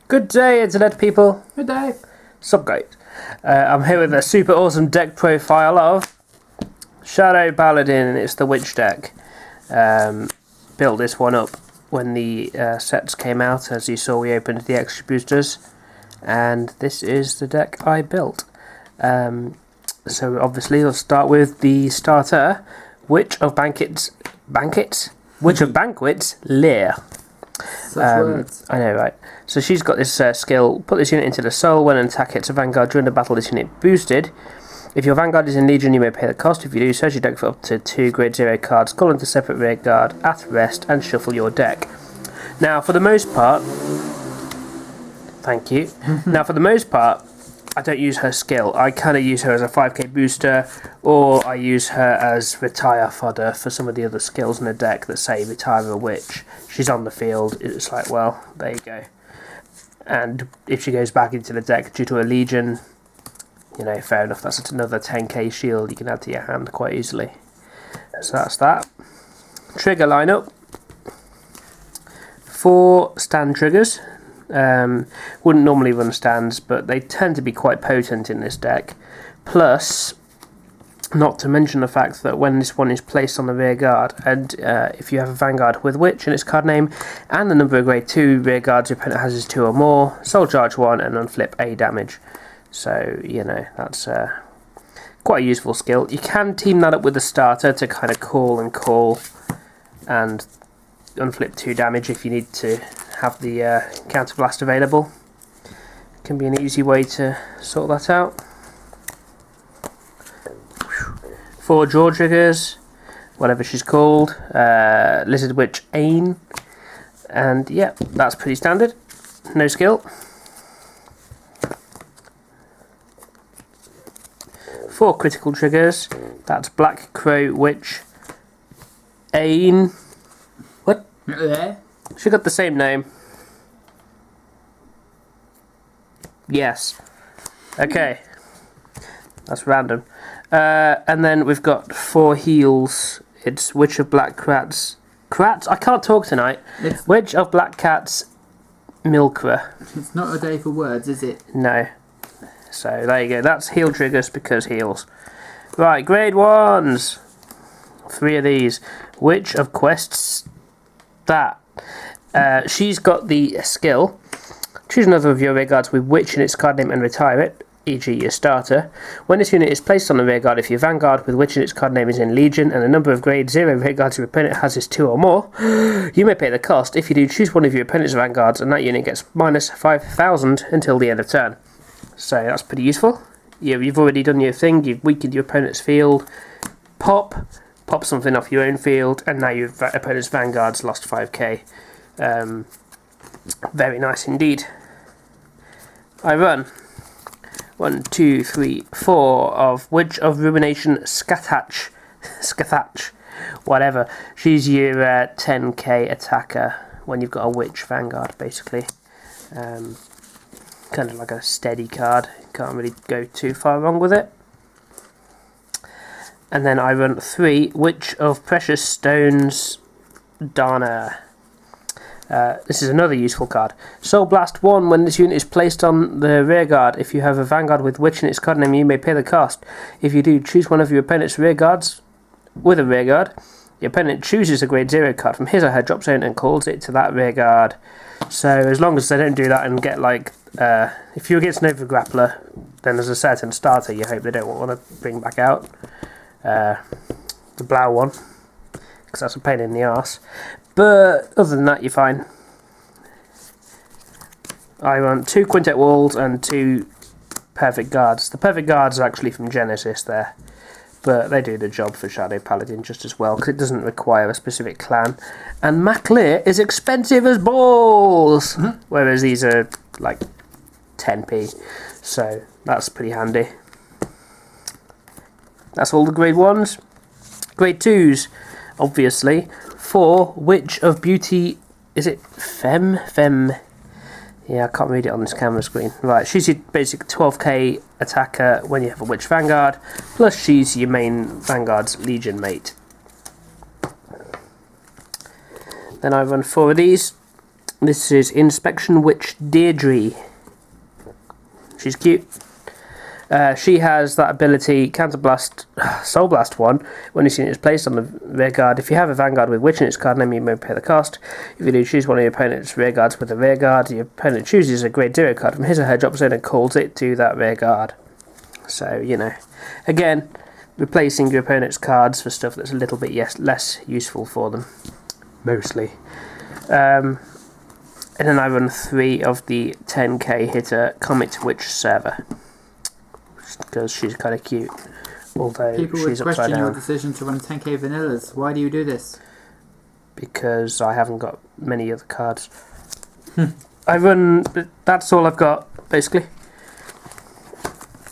Good day, internet people. Good day. Sup, guys? I'm here with a super awesome deck profile of Shadow Paladin. It's the Witch deck. Built this one up when the sets came out. As you saw, we opened the extra boosters, and this is the deck I built. So obviously, we'll start with the starter, Witch of Banquets, Witch of Banquets, Lear. Such words. I know, right? So she's got this skill, put this unit into the soul. When an attack hits a Vanguard during the battle, this unit boosted. If your Vanguard is in Legion, you may pay the cost. If you do, search your deck for up to 2 grade 0 cards, call into separate rear guard at rest, and shuffle your deck. Now, for the most part, thank you. Now, for the most part, I don't use her skill. I kind of use her as a 5k booster, or I use her as retire fodder for some of the other skills in the deck that say retire a witch. She's on the field, it's like, well, there you go. And if she goes back into the deck due to a Legion, you know, fair enough, that's another 10k shield you can add to your hand quite easily. So that's that. Trigger lineup. 4 stand triggers. Wouldn't normally run stands, but they tend to be quite potent in this deck. Plus, not to mention the fact that when this one is placed on the rear guard, and if you have a Vanguard with Witch in its card name, and the number of grade 2 rear guards your opponent has is 2 or more, soul charge 1 and unflip A damage. So, you know, that's quite a useful skill. You can team that up with the starter to kind of call and unflip 2 damage if you need to have the counter blast available. Can be an easy way to sort that out. 4 draw triggers, whatever she's called. Lizard Witch Ain, and yeah, that's pretty standard. No skill. 4 critical triggers. That's Black Crow Witch Ain. What? Yeah. She got the same name. Yes. Okay. That's random. And then we've got 4 heals. It's Witch of Black Cats. I can't talk tonight. Witch of Black Cats, Milkra. It's not a day for words, is it? No. So there you go. That's heal triggers because heals. Right, grade 1s. 3 of these. Witch of Quests. That. She's got the skill. Choose another of your rear guards with Witch in its card name and retire it, e.g. your starter. When this unit is placed on the rear guard, if your Vanguard with Witch in its card name is in Legion and the number of grade 0 rear guards your opponent has is 2 or more, you may pay the cost. If you do, choose one of your opponent's Vanguards and that unit gets minus 5,000 until the end of turn. So that's pretty useful. You've already done your thing, you've weakened your opponent's field, pop something off your own field, and now your opponent's Vanguard's lost 5k. Very nice indeed. I run 1, 2, 3, 4 of Witch of Ruination Skathach, whatever. She's your 10k attacker when you've got a Witch Vanguard, basically. Kind of like a steady card. Can't really go too far wrong with it. And then I run 3 Witch of Precious Stones, Dana. This is another useful card. Soul Blast 1. When this unit is placed on the rear guard, if you have a Vanguard with Witch in its card name, you may pay the cost. If you do, choose one of your opponent's rear guards with a rear guard. Your opponent chooses a grade 0 card from his or her drop zone and calls it to that rear guard. So as long as they don't do that and get like, if you're against Nova Grappler, then there's a certain starter you hope they don't want to bring back out. The Blau one, because that's a pain in the arse. But other than that, you're fine. I run 2 Quintet Walls and 2 Perfect Guards. The Perfect Guards are actually from Genesis there, but they do the job for Shadow Paladin just as well, because it doesn't require a specific clan. And Maclear is expensive as balls, whereas these are like 10p, so that's pretty handy. That's all the grade 1s. Grade 2s, obviously. 4 Witch of Beauty, is it Femme? Yeah, I can't read it on this camera screen. Right, she's your basic 12k attacker when you have a Witch Vanguard, plus she's your main Vanguard's Legion mate. Then I run 4 of these. This is Inspection Witch Deirdre. She's cute. She has that ability, Counterblast, Soul Blast 1, when this unit is placed on the rearguard. If you have a Vanguard with Witch in its card name, you may pay the cost. If you do choose one of your opponent's rearguards with a rearguard, your opponent chooses a grade 0 card from his or her drop zone and calls it to that rearguard. So, you know, again, replacing your opponent's cards for stuff that's a little bit less useful for them, mostly. And then I run 3 of the 10k hitter Comet Witch Server, because she's kind of cute, although People would she's upside question your down. decision to run 10k vanillas. Why do you do this? Because I haven't got many other cards. I run... That's all I've got, basically.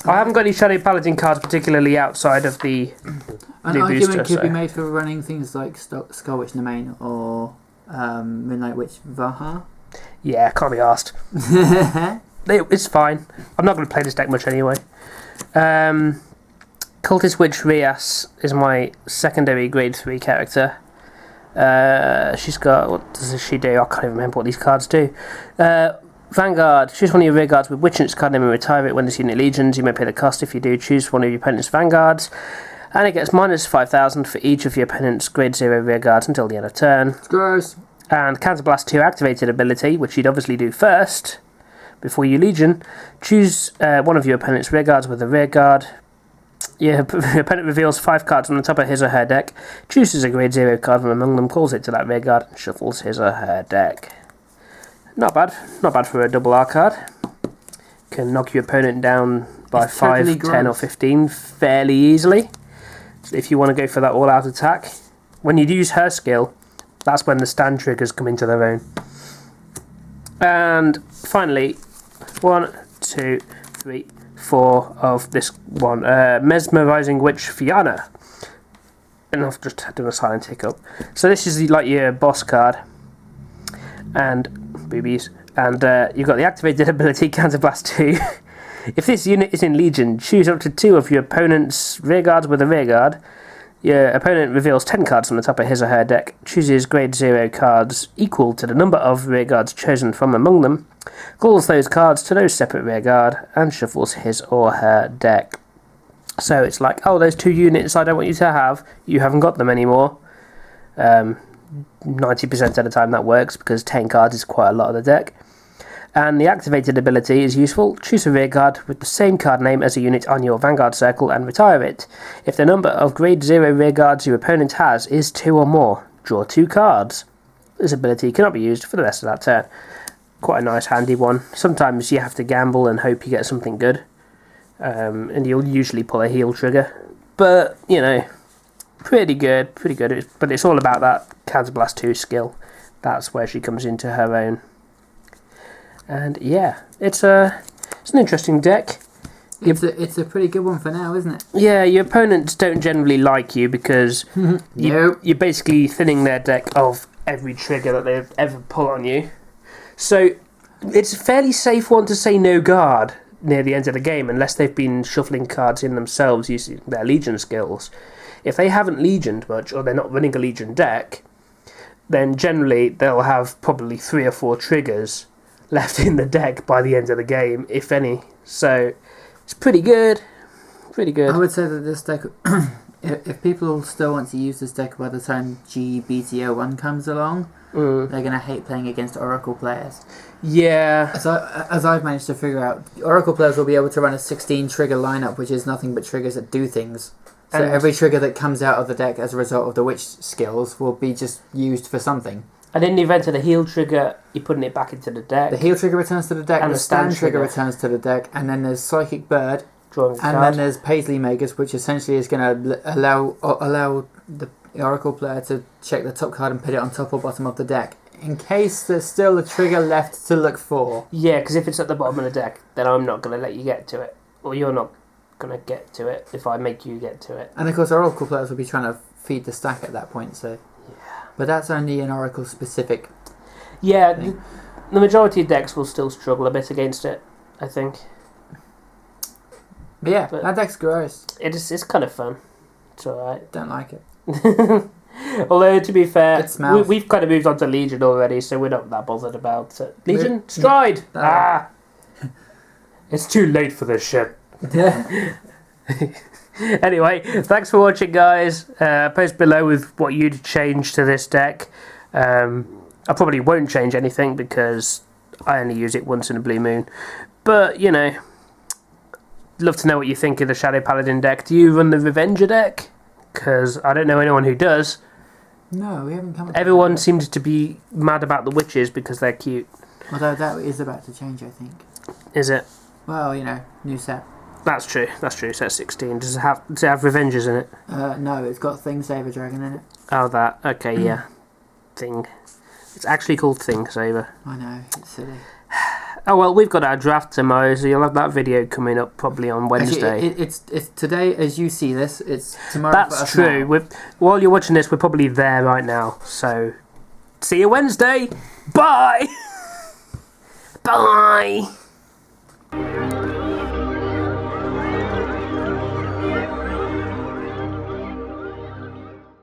I haven't got any Shadow Paladin cards, particularly outside of the An new argument booster. could be So. made for running things like Skull Witch Nemain or Moonlight Witch Vaha. Yeah, can't be asked. It's fine. I'm not going to play this deck much anyway. Cultist Witch Rias is my secondary grade 3 character. She's got... What does she do? I can't even remember what these cards do. Vanguard. Choose one of your rear guards with Witch in its card name and retire it when this unit legions. You may pay the cost if you do. Choose one of your opponent's Vanguards. And it gets minus 5,000 for each of your opponent's grade 0 rear guards until the end of turn. It's gross. And Counterblast 2 activated ability, which you'd obviously do first before you legion. Choose one of your opponent's rear guards with a rear guard. Your opponent reveals 5 cards on the top of his or her deck, chooses a grade 0 card from among them, calls it to that rear guard, and shuffles his or her deck. Not bad. Not bad for a double R card. Can knock your opponent down by It's 5, totally 10 or gross. 15 fairly easily. If you want to go for that all-out attack. When you use her skill, that's when the stand triggers come into their own. And finally, 1, 2, 3, 4 of this one. Mesmerizing Witch Fianna. And I've just done a silent hiccup. So this is like your boss card. And boobies. And you've got the activated ability Counterblast 2. If this unit is in Legion, choose up to 2 of your opponent's rearguards with a rearguard. Your opponent reveals 10 cards from the top of his or her deck, chooses grade 0 cards equal to the number of rearguards chosen from among them, calls those cards to no separate rearguard, and shuffles his or her deck. So it's like, oh, those 2 units I don't want you to have, you haven't got them anymore. 90% of the time that works, because 10 cards is quite a lot of the deck. And the activated ability is useful. Choose a rearguard with the same card name as a unit on your Vanguard circle and retire it. If the number of grade 0 rearguards your opponent has is 2 or more, draw 2 cards. This ability cannot be used for the rest of that turn. Quite a nice handy one. Sometimes you have to gamble and hope you get something good. And you'll usually pull a heal trigger. But, you know, pretty good. But it's all about that Counterblast 2 skill. That's where she comes into her own. And yeah, it's an interesting deck. It's a pretty good one for now, isn't it? Yeah, your opponents don't generally like you because you're basically thinning their deck of every trigger that they've ever pull on you. So it's a fairly safe one to say no guard near the end of the game, unless they've been shuffling cards in themselves using their Legion skills. If they haven't Legioned much, or they're not running a Legion deck, then generally they'll have probably 3 or 4 triggers left in the deck by the end of the game, if any. So it's pretty good. I would say that this deck, if people still want to use this deck by the time GBTO1 comes along, they're going to hate playing against Oracle players. Yeah. As I've managed to figure out, Oracle players will be able to run a 16 trigger lineup, which is nothing but triggers that do things. So And every trigger that comes out of the deck as a result of the witch skills will be just used for something. And in the event of the heal trigger, you're putting it back into the deck. The heal trigger returns to the deck, And the the stand stand trigger trigger returns to the deck, and then there's Psychic Bird, Drawing a and card. then there's Paisley Makers, which essentially is going to allow the Oracle player to check the top card and put it on top or bottom of the deck, in case there's still a trigger left to look for. Yeah, because if it's at the bottom of the deck, then I'm not going to let you get to it. Or you're not going to get to it if I make you get to it. And of course, Oracle players will be trying to feed the stack at that point. So, but that's only an Oracle specific. Yeah, the majority of decks will still struggle a bit against it, I think. But yeah, But- that deck's gross. It's kind of fun. It's alright. Don't like it. Although, to be fair, It smells. we've kind of moved on to Legion already, so we're not that bothered about it. Legion? We're- Stride! Ah. It's too late for this shit. Anyway, thanks for watching, guys. Post below with what you'd change to this deck. I probably won't change anything because I only use it once in a blue moon. But, you know, love to know what you think of the Shadow Paladin deck. Do you run the Revenger deck? Because I don't know anyone who does. No, we haven't come. Everyone seems to be mad about the witches because they're cute. Although that is about to change, I think. Is it? Well, you know, new set. That's true. That's true. Set 16. Does it have Revengers in it? No, it's got Thing Saver Dragon in it. Oh, that. Okay, yeah. Thing. It's actually called Thing Saver. I know, it's silly. Oh well, we've got our draft tomorrow, so you'll have that video coming up probably on Wednesday. Actually, it's today as you see this. It's tomorrow. That's for us true. now. While you're watching this, we're probably there right now. So, see you Wednesday. Bye. Bye.